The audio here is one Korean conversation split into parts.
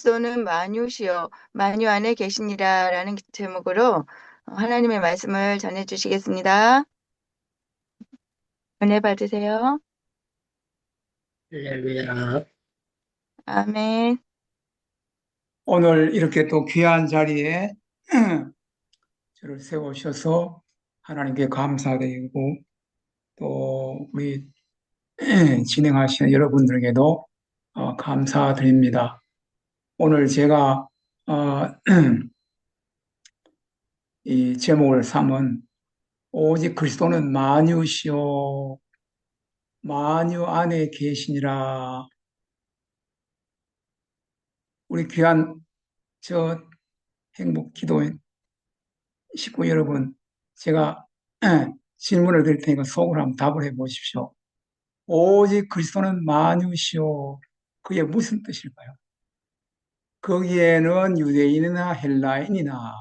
그리스도는 만유시여 만유 안에 계시니라라는 제목으로 하나님의 말씀을 전해 주시겠습니다. 은혜 받으세요. 할렐루야. 아멘. 오늘 이렇게 또 귀한 자리에 저를 세우셔서 하나님께 감사드리고 또 우리 진행하시는 여러분들에게도 감사드립니다. 오늘 제가 이 제목을 삼은 오직 그리스도는 만유시요 만유 안에 계시니라. 우리 귀한 저 행복 기도인 식구 여러분, 제가 질문을 드릴 테니까 속으로 한번 답을 해 보십시오. 오직 그리스도는 만유시요. 그게 무슨 뜻일까요? 거기에는 유대인이나 헬라인이나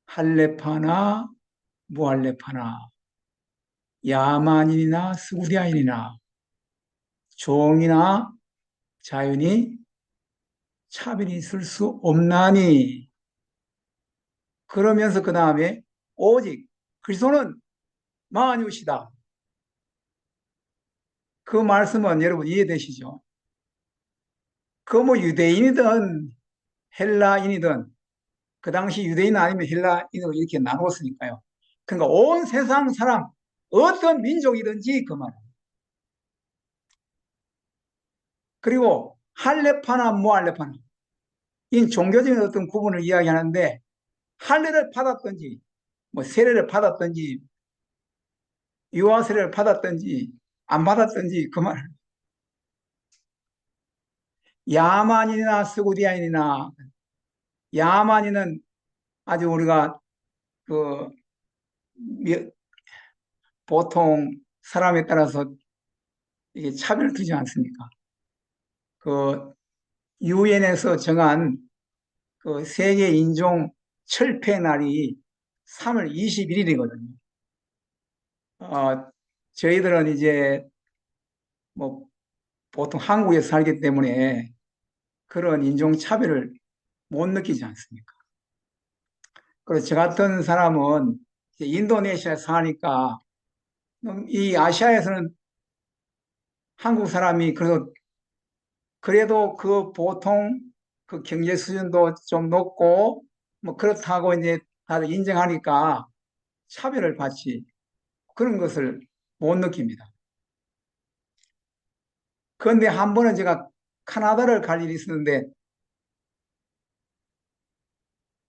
할레파나 무할레파나 야만인이나 스구디아인이나 종이나 자연이 차별이 있을 수 없나니. 그러면서 그 다음에 오직 그리스도는 만유시다. 그 말씀은 여러분 이해되시죠? 그 뭐 유대인이든 헬라인이든 그 당시 유대인 아니면 헬라인으로 이렇게 나눴으니까요. 그러니까 온 세상 사람 어떤 민족이든지 그 말. 그리고 할레파나 무할레파나 이 종교적인 어떤 구분을 이야기하는데 할례를 받았든지 뭐 세례를 받았든지 유아 세례를 받았든지 안 받았든지 그 말. 야만인이나 스구디아인이나 야만인은 아주 우리가 그 보통 사람에 따라서 이게 차별을 두지 않습니까? 그 유엔에서 정한 그 세계 인종 철폐 날이 3월 21일이거든요. 저희들은 이제 뭐 보통 한국에서 살기 때문에 그런 인종 차별을 못 느끼지 않습니까? 그래서 저 같은 사람은 이제 인도네시아에 사니까 이 아시아에서는 한국 사람이 그래도 그 보통 그 경제 수준도 좀 높고 뭐 그렇다고 이제 다들 인정하니까 차별을 받지 그런 것을 못 느낍니다. 그런데 한 번은 제가 카나다를 갈 일이 있었는데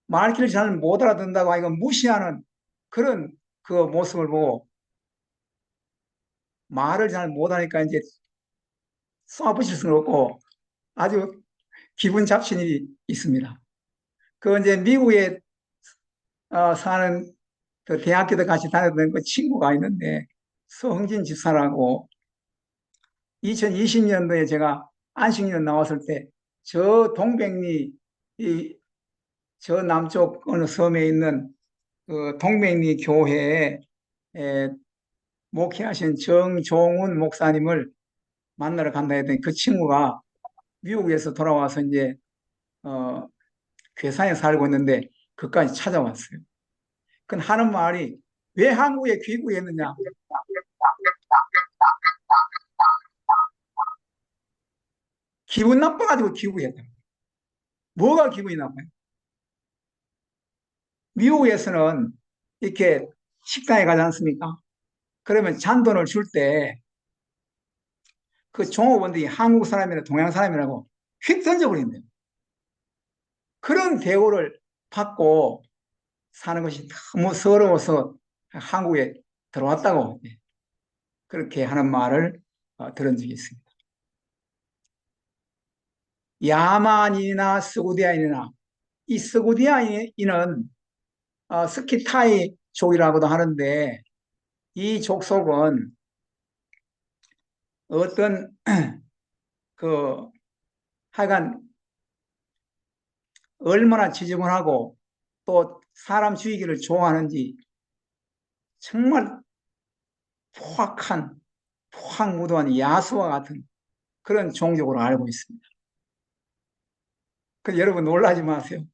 말귀를 잘 못 알아듣는다고 이거 무시하는 그런 그 모습을 보고 말을 잘 못하니까 이제 쏘아붙일 수는 없고 아주 기분 잡친 일이 있습니다. 그 이제 미국에 사는 그 대학교도 같이 다녔던 그 친구가 있는데 서흥진 집사라고 2020년도에 제가 안식년 나왔을 때 저 동백리 저 남쪽 어느 섬에 있는 그 동백리 교회에 목회하신 정종훈 목사님을 만나러 간다 했더니 그 친구가 미국에서 돌아와서 이제 어, 괴산에 살고 있는데 그까지 찾아왔어요. 그 하는 말이 왜 한국에 귀국했느냐? 기분 나빠가지고 귀국했다. 뭐가 기분이 나빠요? 미국에서는 이렇게 식당에 가지 않습니까? 그러면 잔돈을 줄 때 그 종업원들이 한국 사람이나 동양 사람이라고 휙 던져버린대요. 그런 대우를 받고 사는 것이 너무 서러워서 한국에 들어왔다고 그렇게 하는 말을 들은 적이 있습니다. 야만인이나 스구디아인이나 이 스구디아인은 스키타이 족이라고도 하는데 이 족속은 어떤 그 하여간 얼마나 지저분하고 또 사람 죽이기를 좋아하는지 정말 포악한 포악무도한 야수와 같은 그런 종족으로 알고 있습니다. 그 여러분 놀라지 마세요.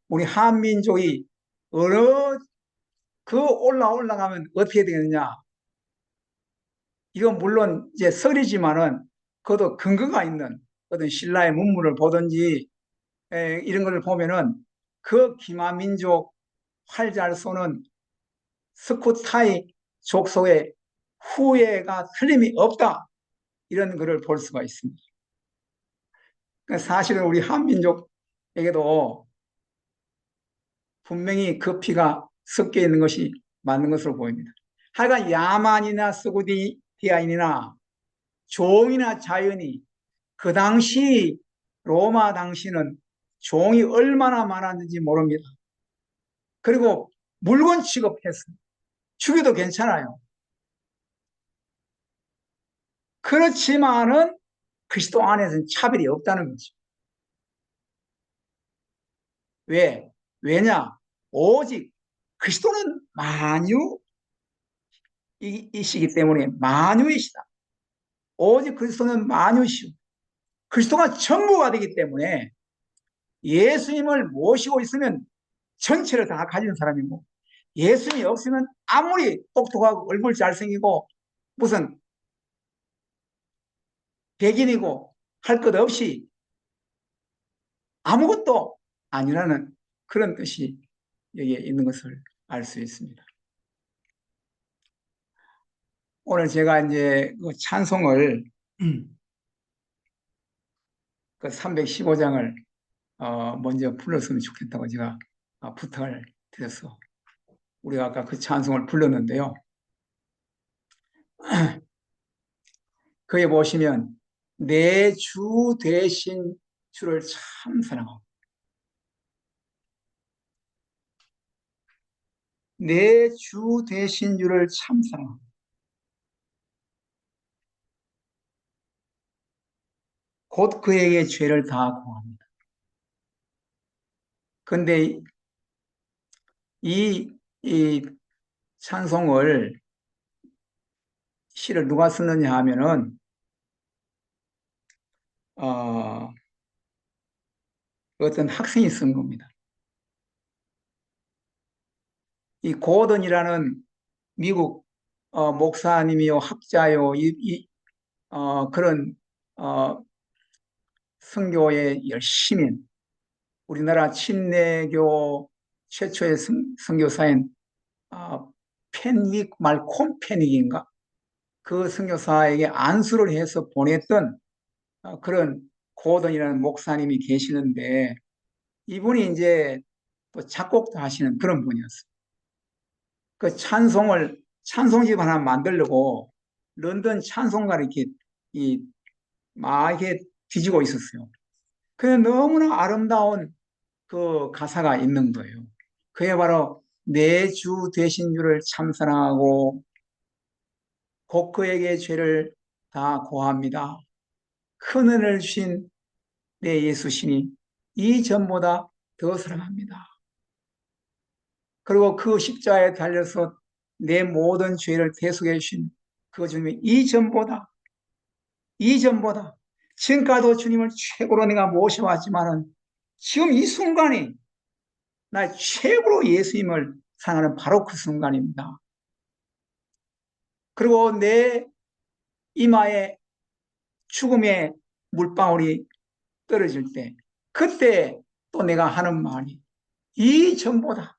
우리 한민족이 어느 올라가면 어떻게 되느냐. 이건 물론 이제 설이지만은 그것도 근거가 있는 어떤 신라의 문물을 보든지 이런 걸 보면은 그 기마민족 활잘 쏘는 스쿠타이 족속의 후예가 틀림이 없다. 이런 글을 볼 수가 있습니다. 그러니까 사실은 우리 한민족에게도 분명히 그 피가 섞여 있는 것이 맞는 것으로 보입니다. 하여간 야만이나 스구디아인이나 종이나 자연이 그 당시 로마 당시는 종이 얼마나 많았는지 모릅니다. 그리고 물건 취급했습니다. 죽여도 괜찮아요. 그렇지만은 그리스도 안에서는 차별이 없다는 거죠. 왜? 왜냐? 오직 그리스도는 만유이시기 때문에 만유이시다. 오직 그리스도는 만유시오. 그리스도가 전부가 되기 때문에 예수님을 모시고 있으면 전체를 다 가진 사람이고 예수님이 없으면 아무리 똑똑하고 얼굴 잘생기고 무슨 백인이고 할 것 없이 아무것도 아니라는 그런 뜻이 여기에 있는 것을 알 수 있습니다. 오늘 제가 이제 그 찬송을 그 315장을 먼저 불렀으면 좋겠다고 제가 부탁을 드렸어. 우리가 아까 그 찬송을 불렀는데요. 거기 보시면 내 주 되신 주를 참 사랑하고 내 주 되신 주를 참 사랑하고 곧 그에게 죄를 다 고합니다. 그런데 이, 이 찬송을 시를 누가 썼느냐 하면은 어, 어떤 학생이 쓴 겁니다. 이 고든이라는 미국 목사님이요 학자요 그런 어, 선교의 열심인 우리나라 침례교 최초의 선교사인 패닉 말콤 패닉인가 그 선교사에게 안수를 해서 보냈던 그런 고든이라는 목사님이 계시는데 이분이 이제 또 작곡도 하시는 그런 분이었어요. 그 찬송집 하나 만들려고 런던 찬송가를 이렇게 막 이렇게 뒤지고 있었어요. 그래 너무나 아름다운 그 가사가 있는 거예요. 그게 바로 내 주 되신 주를 참 사랑하고 곧 그에게 죄를 다 고합니다. 큰 은혜를 주신 내 예수시니 이전보다 더 사랑합니다. 그리고 그 십자가에 달려서 내 모든 죄를 대속해 주신 그 주님이 이전보다 지금까지도 주님을 최고로 내가 모셔왔지만은 지금 이 순간이 나 최고로 예수님을 사랑하는 바로 그 순간입니다. 그리고 내 이마에 죽음의 물방울이 떨어질 때 그때 또 내가 하는 말이 이전보다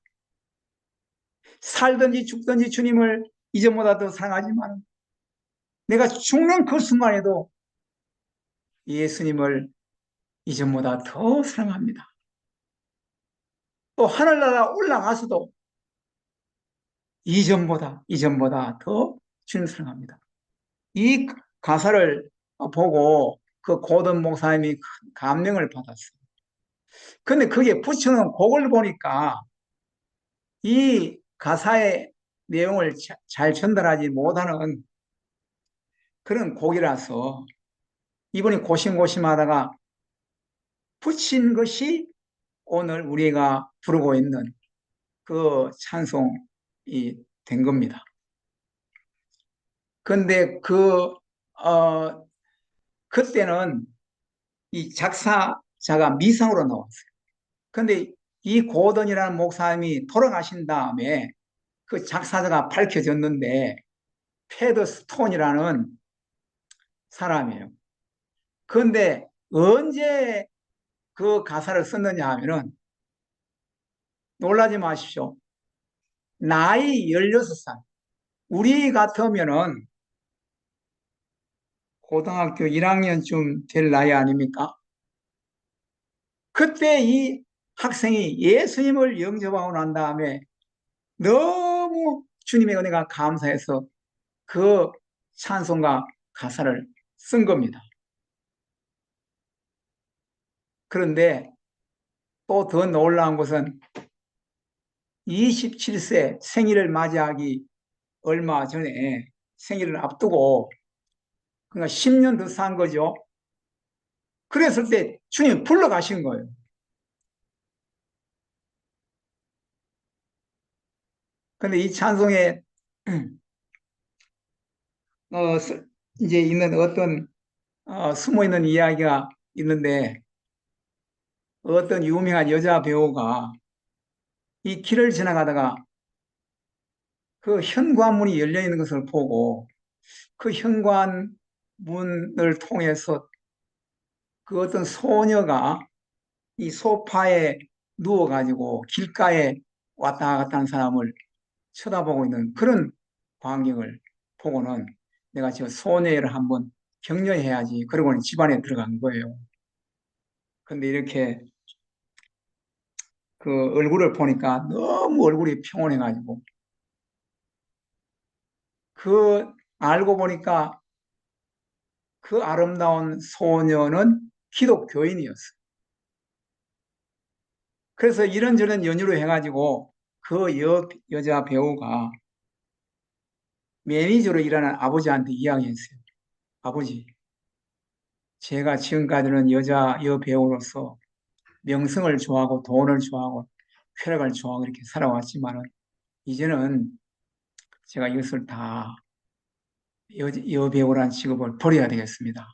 살든지 죽든지 주님을 이전보다 더 사랑하지만 내가 죽는 그 순간에도 예수님을 이전보다 더 사랑합니다. 또 하늘나라 올라가서도 이전보다 더 주님 사랑합니다. 이 가사를 보고 그 고든 목사님이 감명을 받았어요. 근데 거기에 붙여놓은 곡을 보니까 이 가사의 내용을 잘 전달하지 못하는 그런 곡이라서 이분이 고심고심하다가 붙인 것이 오늘 우리가 부르고 있는 그 찬송이 된 겁니다. 근데 그때는 이 자가 미상으로 나왔어요. 근데 이 고든이라는 목사님이 돌아가신 다음에 그 작사자가 밝혀졌는데 패더 스톤이라는 사람이에요. 그런데 언제 그 가사를 썼느냐 하면은 놀라지 마십시오. 나이 16살. 우리 같으면은 고등학교 1학년쯤 될 나이 아닙니까? 그때 이 학생이 예수님을 영접하고 난 다음에 너무 주님의 은혜가 감사해서 그 찬송가 가사를 쓴 겁니다. 그런데 또 더 놀라운 것은 27세 생일을 맞이하기 얼마 전에 생일을 앞두고 그러니까 10년 더 산 거죠. 그랬을 때 주님 불러가신 거예요. 근데 이 찬송에 어, 이제 있는 어떤 숨어 있는 이야기가 있는데 어떤 유명한 여자 배우가 이 길을 지나가다가 그 현관문이 열려 있는 것을 보고 그 현관문을 통해서 그 어떤 소녀가 이 소파에 누워가지고 길가에 왔다 갔다 하는 사람을 쳐다보고 있는 그런 광경을 보고는 내가 저 소녀를 한번 격려해야지. 그러고는 집안에 들어간 거예요. 근데 이렇게 그 얼굴을 보니까 너무 얼굴이 평온해가지고 그 알고 보니까 그 아름다운 소녀는 기독교인이었어요. 그래서 이런저런 연유로 해가지고 그 여자 배우가 매니저로 일하는 아버지한테 이야기했어요. 아버지, 제가 지금까지는 여배우로서 명성을 좋아하고 돈을 좋아하고 쾌락을 좋아하고 이렇게 살아왔지만은 이제는 제가 이것을 다 여배우라는 직업을 버려야 되겠습니다.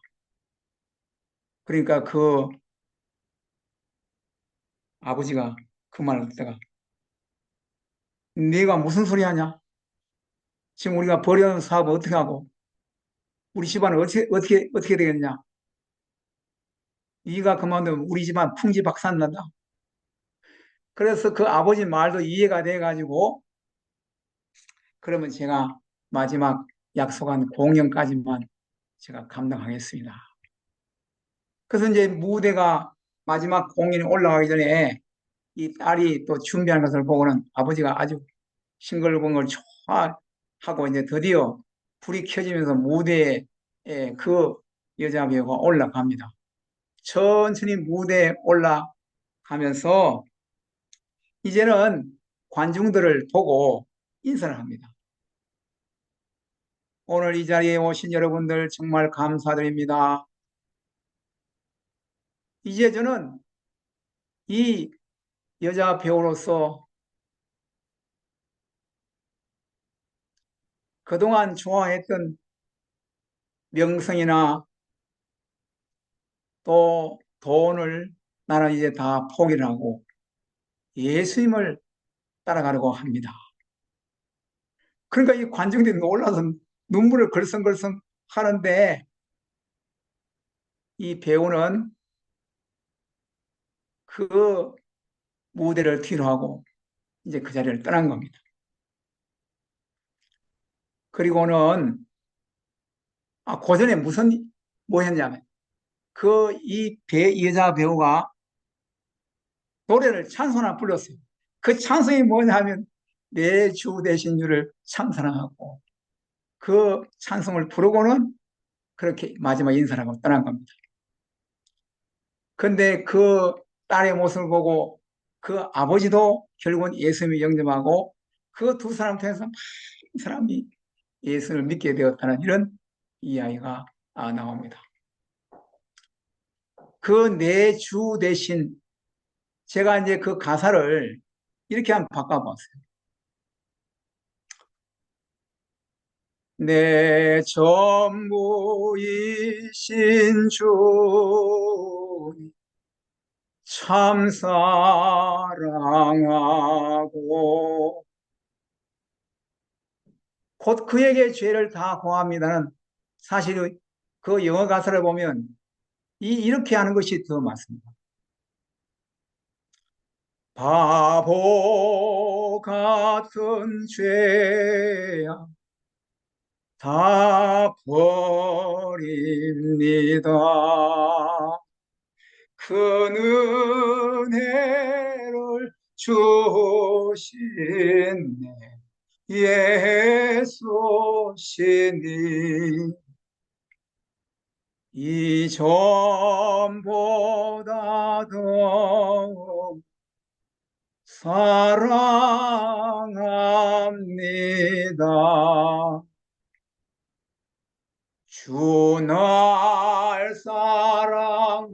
그러니까 그 아버지가 그 말을 듣다가 네가 무슨 소리 하냐? 지금 우리가 버려놓은 사업을 어떻게 하고 우리 집안은 어떻게 되겠냐? 네가 그만두면 우리 집안 풍지박산난다. 그래서 그 아버지 말도 이해가 돼가지고 그러면 제가 마지막 약속한 공연까지만 제가 감당하겠습니다. 그래서 이제 무대가 마지막 공연이 올라가기 전에 이 딸이 또 준비하는 것을 보고는 아버지가 아주 싱글벙글 좋아하고 이제 드디어 불이 켜지면서 무대에 그 여자 배우가 올라갑니다. 천천히 무대에 올라가면서 이제는 관중들을 보고 인사를 합니다. 오늘 이 자리에 오신 여러분들 정말 감사드립니다. 이제 저는 이 여자 배우로서 그동안 좋아했던 명성이나 또 돈을 나는 이제 다 포기를 하고 예수님을 따라가려고 합니다. 그러니까 이 관중들이 놀라서 눈물을 걸썽걸썽 하는데 이 배우는 그 무대를 뒤로 하고 이제 그 자리를 떠난 겁니다. 그리고는 그 전에 뭐 했냐면 이 여자 배우가 노래를 찬송을 불렀어요. 그 찬송이 뭐냐 하면 내 주 되신 주를 찬송하고 그 찬송을 부르고는 그렇게 마지막 인사를 하고 떠난 겁니다. 근데 그 딸의 모습을 보고 그 아버지도 결국은 예수님을 영접하고 그 두 사람 통해서 많은 사람이 예수를 믿게 되었다는 이런 이야기가 나옵니다. 그 내 주 대신 제가 이제 그 가사를 이렇게 한번 바꿔봤어요. 내 전부이신 주 참 사랑하고 곧 그에게 죄를 다 고합니다는 사실 그 영어 가사를 보면 이렇게 하는 것이 더 맞습니다. 바보 같은 죄야 다 버립니다. 큰 은혜를 주신 예수시니 이전보다 더 사랑합니다. 주 날 사랑하사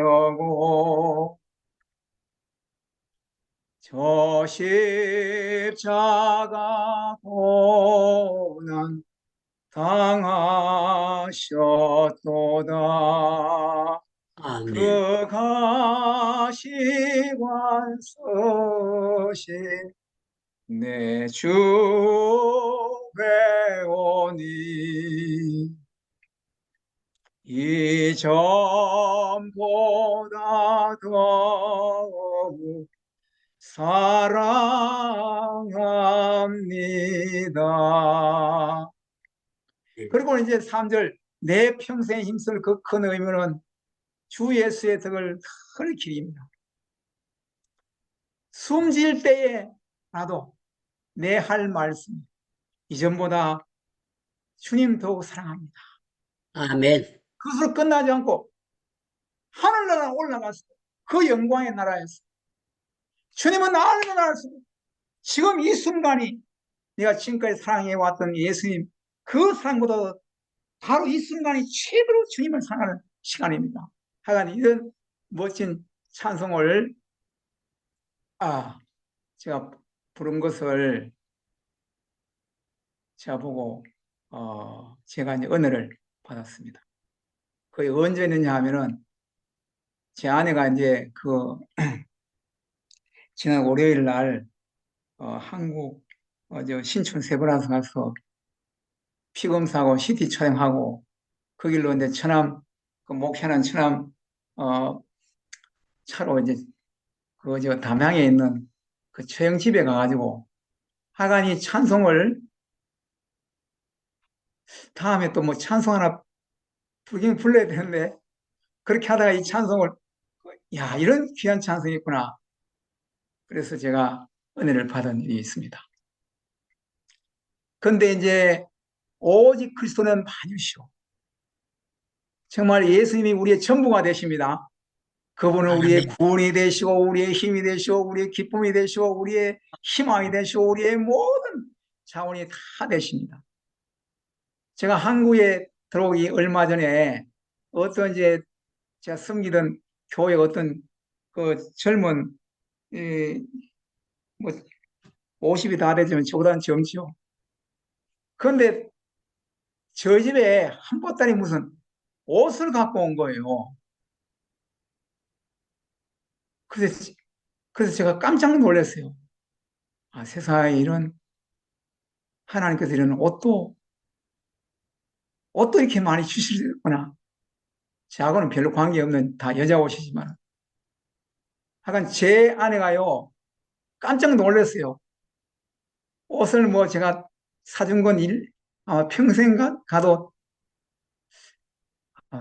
구하시려고 저 십자가 고난 당하셨도다. 아멘. 그 가시관 서신 내 주 배오니 이전보다 더욱 사랑합니다. 그리고 이제 3절 내 평생 힘쓸 그 큰 의무는 주 예수의 덕을 늘 기립니다. 숨질 때에 나도 내 할 말씀 이전보다 주님 더욱 사랑합니다. 아멘. 그것으로 끝나지 않고 하늘나라 올라가서 그 영광의 나라에서 주님은 알면 알수록 지금 이 순간이 내가 지금까지 사랑해왔던 예수님 그 사랑보다 바로 이 순간이 최고로 주님을 사랑하는 시간입니다. 하여간 이런 멋진 찬송을 제가 부른 것을 제가 보고 제가 이제 은혜를 받았습니다. 그게 언제 했느냐 하면은 제 아내가 이제 그 지난 월요일 날 한국 저 신촌 세브란스 가서 피검사하고 CT 촬영하고 그 길로 이제 처남 그 목회하는 처남 어, 차로 이제 그 저 담양에 있는 그 처형집에 가가지고 하여간 이 찬송을 다음에 또 뭐 찬송 하나 부르긴 불러야 되는데 그렇게 하다가 이 찬송을 야 이런 귀한 찬송이 있구나. 그래서 제가 은혜를 받은 일이 있습니다. 근데 이제 오직 그리스도는 만유시오. 정말 예수님이 우리의 전부가 되십니다. 그분은 우리의 아멘. 구원이 되시고 우리의 힘이 되시고 우리의 기쁨이 되시고 우리의 희망이 되시고 우리의 모든 자원이 다 되십니다. 제가 한국에 들어오기 얼마 전에 어떤 이제 제가 섬기던 교회 어떤 그 젊은 뭐 50이 다 되지만 저보다는 젊죠. 그런데 저희 집에 한보따리 무슨 옷을 갖고 온 거예요. 그래서, 그래서 제가 깜짝 놀랐어요. 아, 세상에 이런, 하나님께서 이런 옷도 이렇게 많이 주시구나. 저하고는 별로 관계없는 다 여자 옷이지만. 하여간 제 아내가요, 깜짝 놀랐어요. 옷을 뭐 제가 사준 건 평생 가도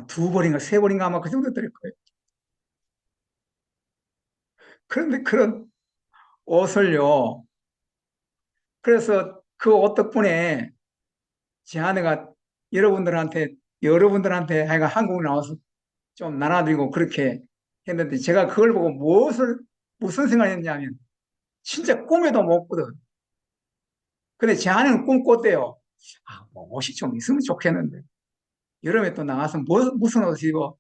두 벌인가 세 벌인가 아마 그 정도 될 거예요. 그런데 그런 옷을요, 그래서 그 옷 덕분에 제 아내가 여러분들한테 하여간 한국 나와서 좀 나눠드리고 그렇게 했는데 제가 그걸 보고 무슨 생각을 했냐면 진짜 꿈에도 못 꾸던. 근데 제 아내는 꿈꿨대요. 뭐 옷이 좀 있으면 좋겠는데. 여름에 또 나가서 무슨 옷을 입어?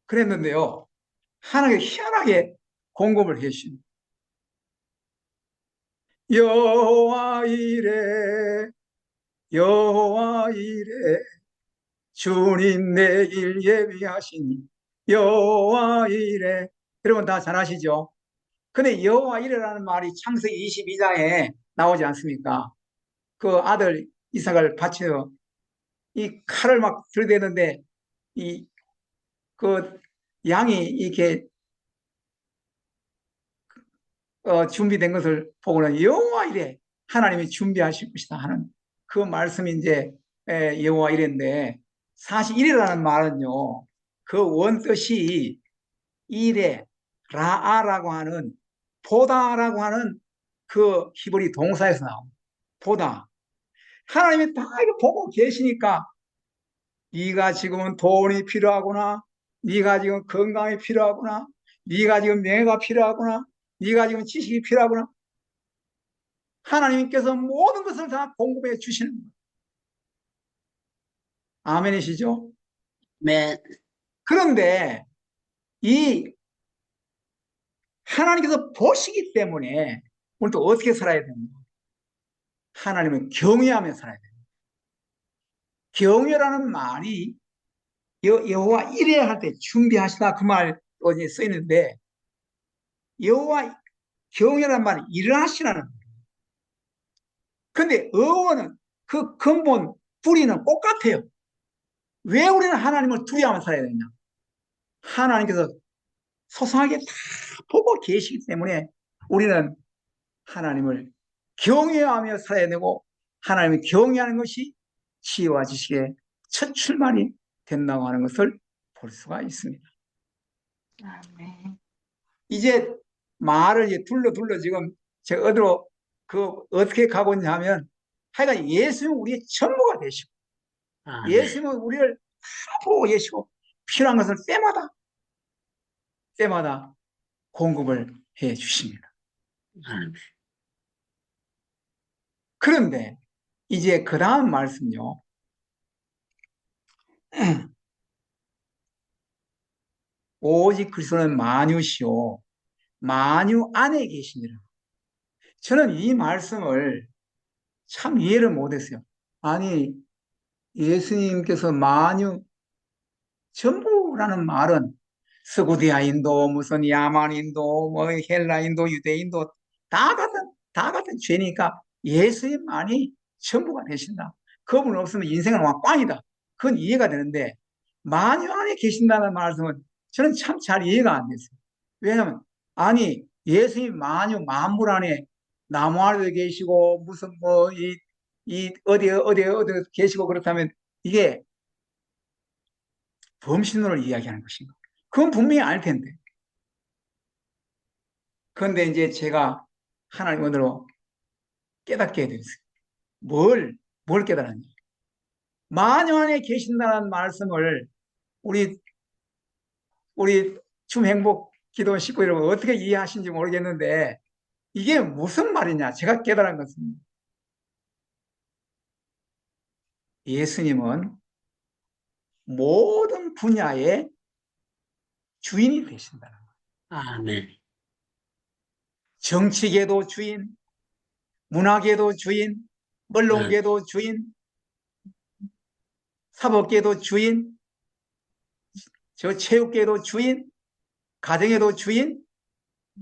그랬는데요. 하나님이 희한하게 공급을 해주신. 여호와 이래, 여호와 이래, 주님 내 길 예비하시니 여호와 이래. 여러분 다 잘 아시죠? 근데 여호와 이래라는 말이 창세기 22장에 나오지 않습니까? 그 아들 이삭을 바쳐 이 칼을 막 들이대는데 이 그 양이 이렇게 준비된 것을 보고는 여호와 이래, 하나님이 준비하실 것이다 하는 그 말씀이 이제 여호와 이래인데, 사실 이래라는 말은요, 그 원뜻이 이래 라아라고 하는 보다라고 하는 그 히브리 동사에서 나옵니다. 보다. 하나님이 다 이거 보고 계시니까, 네가 지금 돈이 필요하구나, 네가 지금 건강이 필요하구나, 네가 지금 명예가 필요하구나, 네가 지금 지식이 필요하구나, 하나님께서 모든 것을 다 공급해 주시는 거예요. 아멘이시죠? 아멘. 그런데 이 하나님께서 보시기 때문에 우리 또 어떻게 살아야 됩니까? 하나님을 경외하며 살아야 돼요. 경외라는 말이 여호와 이래야 할 때 준비하시다 그 말 어디에 써 있는데, 여호와 경외라는 말이 일어나시라는 거예요. 근데 어원은 그 근본 뿌리는 똑같아요. 왜 우리는 하나님을 두려워하며 살아야 되냐? 하나님께서 소상하게 다 보고 계시기 때문에 우리는 하나님을 경외하며 살아야 되고, 하나님을 경외하는 것이 지혜와 지식의 첫 출발이 된다고 하는 것을 볼 수가 있습니다. 아멘. 이제 말을 이제 둘러 지금 제가 어디로 어떻게 가고 있냐 하면, 하여간 예수님은 우리의 전부가 되시고, 아멘. 예수님은 우리를 다 보고 계시고, 필요한 것을 때마다 공급을 해 주십니다. 아멘. 그런데 이제 그 다음 말씀요. 오직 그리스도는 만유시요 만유 안에 계시니라. 저는 이 말씀을 참 이해를 못했어요. 아니, 예수님께서 만유 전부라는 말은 스구디아인도 무슨 야만인도 뭐 헬라인도 유대인도 다 같은 죄니까 예수님만이 전부가 되신다. 그분 없으면 인생은 꽝이다. 그건 이해가 되는데, 만유 안에 계신다는 말씀은 저는 참 잘 이해가 안 됐어요. 왜냐하면 아니, 예수님 만유 만물 안에 나무 아래도 계시고 무슨 뭐 이 어디 계시고 그렇다면 이게 범신론을 이야기하는 것인가? 그건 분명히 알 텐데. 그런데 이제 제가 하나님 은혜로 깨닫게 됐어요. 뭘 깨달았냐? 만유 안에 계신다는 말씀을 우리 춤 행복 기도 식구 여러분 어떻게 이해하시는지 모르겠는데, 이게 무슨 말이냐? 제가 깨달은 것은 예수님은 모든 분야의 주인이 되신다는 거예요. 아멘. 정치계도 주인, 문화계도 주인, 언론계도 주인, 사법계도 주인, 저 체육계도 주인, 가정에도 주인,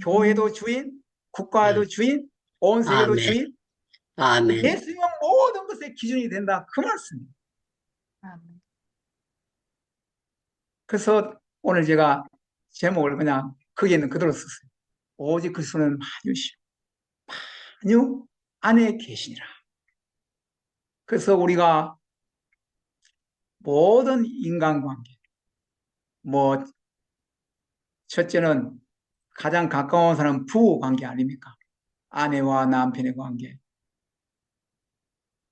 교회도 주인, 국가에도 주인, 온 세계도 아멘. 주인. 아멘. 예수님은 모든 것의 기준이 된다. 그 말씀입니다. 아멘. 그래서 오늘 제가 제목을 그냥 거기에 있는 그대로 썼어요. 오직 그리스도는 만유시오 만유 안에 계시니라. 그래서 우리가 모든 인간관계, 뭐 첫째는 가장 가까운 사람 부부 관계 아닙니까? 아내와 남편의 관계.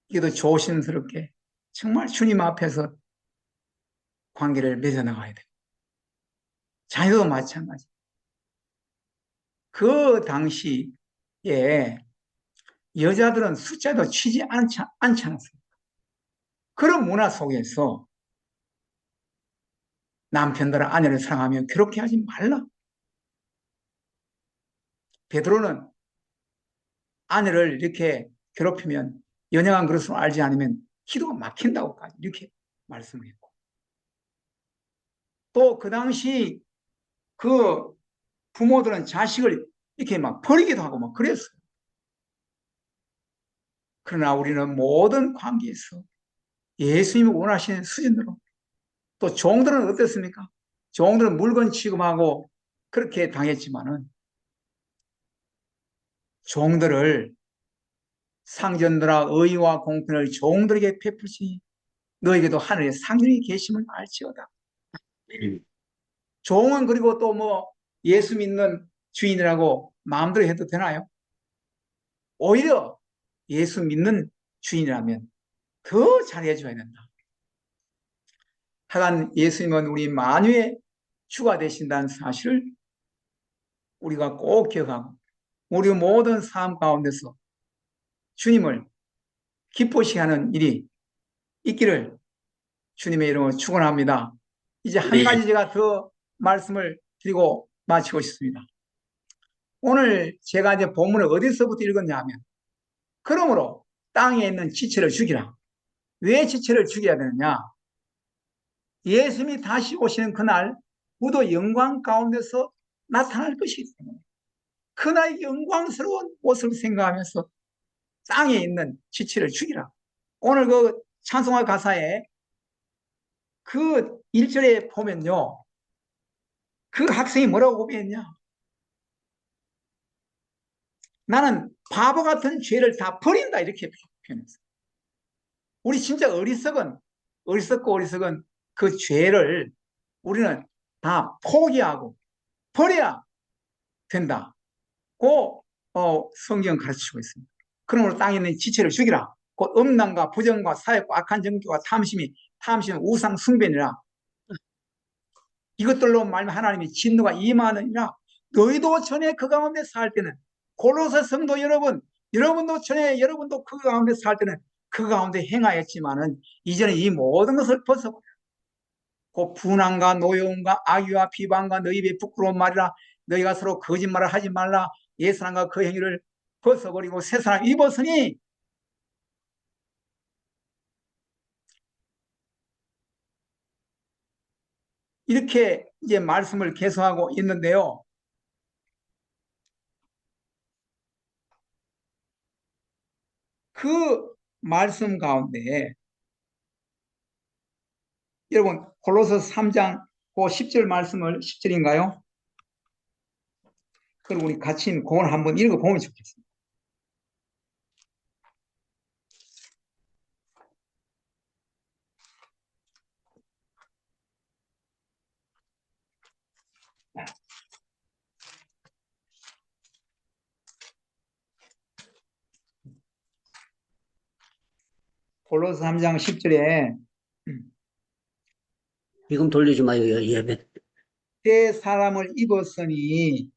이게도 조심스럽게 정말 주님 앞에서 관계를 맺어나가야 돼요. 자녀도 마찬가지. 그 당시에 여자들은 숫자도 치지 않지 않았어요. 그런 문화 속에서 남편들은 아내를 사랑하며 괴롭게 하지 말라. 베드로는 아내를 이렇게 괴롭히면 연약한 그릇으로 알지 않으면 기도가 막힌다고까지 이렇게 말씀을 했고, 또 그 당시 그 부모들은 자식을 이렇게 막 버리기도 하고 막 그랬어요. 그러나 우리는 모든 관계에서 예수님이 원하시는 수준으로, 또 종들은 어땠습니까? 종들은 물건 취급하고 그렇게 당했지만은 종들을 상전들아 의와 공평을 종들에게 베풀지 너에게도 하늘에 상전이 계심을 알지어다. 종은 그리고 또 뭐 예수 믿는 주인이라고 마음대로 해도 되나요? 오히려 예수 믿는 주인이라면 더 잘해줘야 된다. 하간 예수님은 우리 만유의 주가 되신다는 사실을 우리가 꼭 기억하고 우리 모든 삶 가운데서 주님을 기쁘시게 하는 일이 있기를 주님의 이름으로 축원합니다. 이제 한 가지 제가 더 말씀을 드리고 마치고 싶습니다. 오늘 제가 이제 본문을 어디서부터 읽었냐면, 그러므로 땅에 있는 지체를 죽이라. 왜 지체를 죽여야 되느냐? 예수님이 다시 오시는 그날 무도 영광 가운데서 나타날 것이기 때문에 그날 영광스러운 모습을 생각하면서 땅에 있는 지체를 죽이라. 오늘 그 찬송가 가사에 그 1절에 보면요, 그 학생이 뭐라고 고백했냐? 나는 바보 같은 죄를 다 버린다, 이렇게 표현했어요. 우리 진짜 어리석은 그 죄를 우리는 다 포기하고 버려야 된다. 고 성경 가르치고 있습니다. 그러므로 땅에 있는 지체를 죽이라. 곧 음란과 부정과 사욕과 악한 정교와 탐심은 우상 숭배니라. 이것들로 말하면 하나님이 진노가 임하느니라. 너희도 전에 그 가운데 살 때는, 골로새 성도 여러분도 전에 여러분도 그 가운데 살 때는 그 가운데 행하였지만은 이제는 이 모든 것을 벗어버려. 그 분함과 노여움과 악의와 비방과 너희 입에 부끄러운 말이라. 너희가 서로 거짓말을 하지 말라. 옛사람과 그 행위를 벗어버리고 새 사람 입었으니, 이렇게 이제 말씀을 계속하고 있는데요. 그 말씀 가운데 여러분 골로새 3장 그 10절 말씀을, 10절인가요? 그럼 우리 같이 그걸 한번 읽어보면 좋겠습니다. 골로새 3장 10절에 지금 돌리지 마요, 예배. 새 사람을 입었으니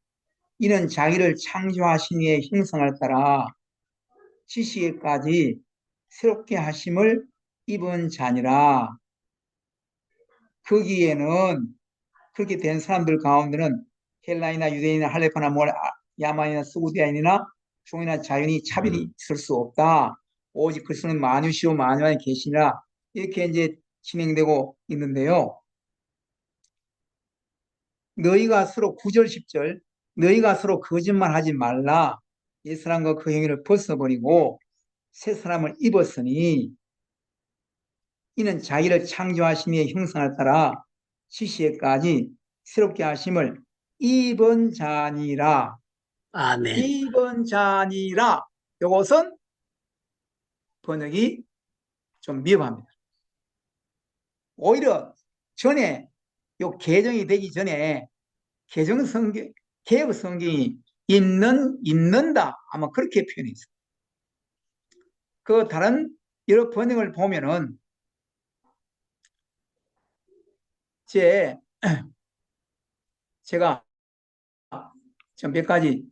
이는 자기를 창조하신 이의 형상을 따라 지시에까지 새롭게 하심을 입은 자니라. 거기에는 그렇게 된 사람들 가운데는 헬라이나 유대인이나 할레파나 야만이나 스구디아인이나 종이나 자연이 차별이 있을 수 없다. 오직 그리스도는 만유시오 만유 안에 계시니라. 이렇게 이제 진행되고 있는데요. 너희가 서로 9절 10절 너희가 서로 거짓말하지 말라. 옛사람과 그 행위를 벗어버리고 새 사람을 입었으니 이는 자기를 창조하신 이의 형상을 따라 지시에까지 새롭게 하심을 입은 자니라. 아멘. 입은 자니라. 이것은 번역이 좀 미흡합니다. 오히려 전에 요 개정이 되기 전에 개정 성경, 개혁 성경이 입는다, 아마 그렇게 표현했어요. 그 다른 여러 번역을 보면은 제가 좀 몇 가지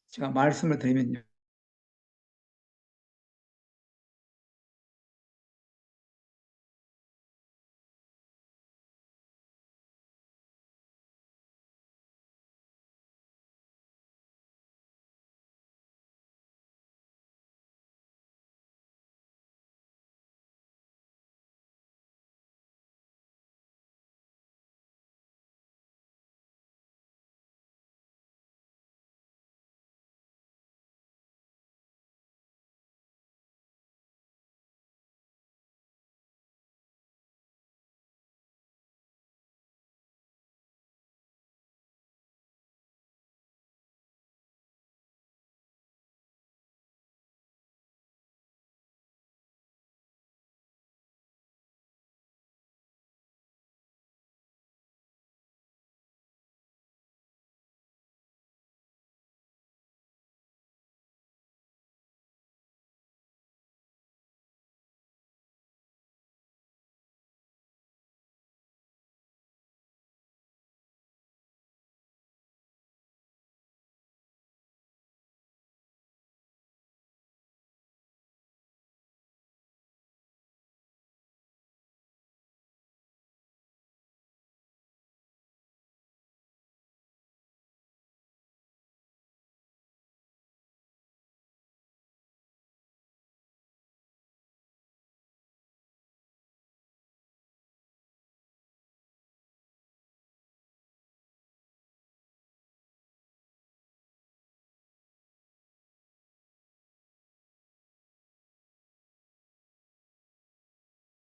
제가 말씀을 드리면요.